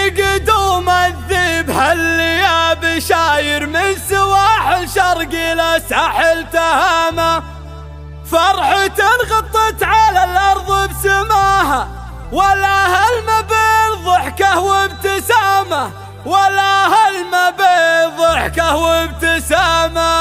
قدوم الذبح اللياب شاير من سواحل شرق الى ساحل تهامه، فرحة غطت على الارض بسماها، ولا هلم بالضحكه وابتسامه، ولا هلم بالضحكه وابتسامه.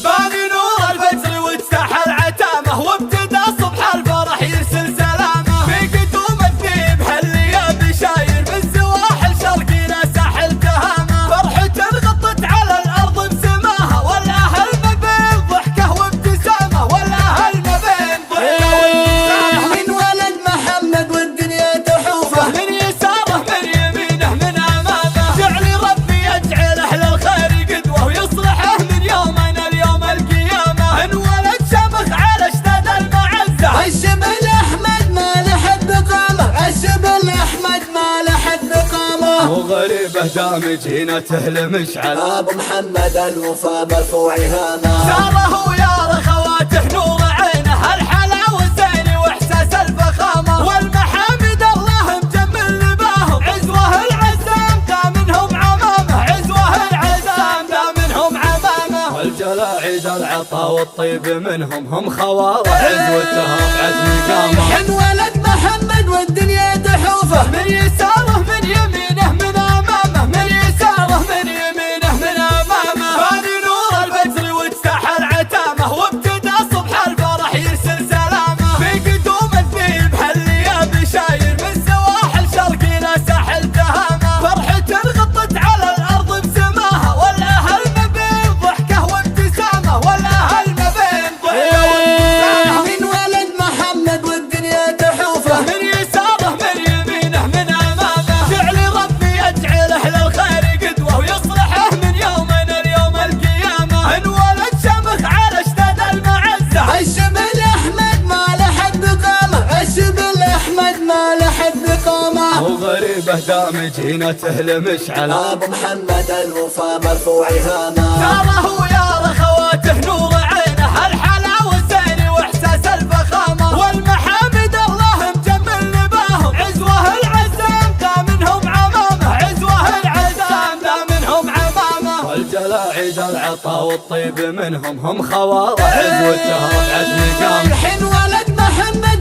باني نور الفجر واجتاح العتامه، وابتدى صبح الفرح يرسل سلامه، في قدوم الذبح اللياب شاير من سواحل شرق الى ساحل تهامه، فرحة غطت على الارض بسماها، ولا هلم بالضحكه وابتسامه، ولا هلم بالضحكه وابتسامه. من ولد محمد والدنيا تحوفه، من يساره من يمينه من امامه، جعل ربي يجعله للخير قدوه، ويصلحه من يومنا اليوم القيامه. انولد شمخ على اشتد المعزه، الشبل احمد ما لحد قامه، الشبل احمد ما لحد قامه، وغريبه دامج هنا تهل مشعل، ابو محمد الوفا مرفوع هامه، ساره يا رخواته نور عينه، الحلاوه الزين واحساس الفخامه، والمحامد الله مجمل لباهم، عزوه العزام ذا منهم عمامه، عزوه العزام ذا منهم عمامه، والجلاعيد العطا والطيب منهم هم خواضع، عزوتهم عزم قامه. من ولد محمد والدنيا تحوفه، من يساره من يمينه من امامه، من يساره من يمينه من امامه، باني نور الفجر واجتاح العتامه، وابتدى صبح الفرح يرسل سلامه، في قدوم الذبح اللياب شاير من سواحل شرق الى ساحل تهامه، فرحة غطت على الارض بسماها، ولا هلم بالضحكه وابتسامه، ولا هلم بالضحكه وابتسامه. من ولد محمد والدنيا تحوفه، من يساره من يمينه من امامه، جعل ربي يجعله للخير قدوه، ويصلحه من يومنا اليوم القيامه. انولد شمخ على اشتد المعزه، الشبل احمد ما لحد قامه، الشبل احمد ما لحد قامه، وغريبه دامج هنا تهل مشعل، ابو محمد الوفا مرفوع هامه، ساره يا رخواته نور عينه، الحلاوه الزين واحساس الفخامه، والمحامد الله مجمل لباهم، عزوه العزام ذا منهم عمامه، عزوه العزام ذا منهم عمامه، والجلاعيد العطا والطيب منهم هم خواضع، عزوتهم عزم قامه. الحين ولد محمد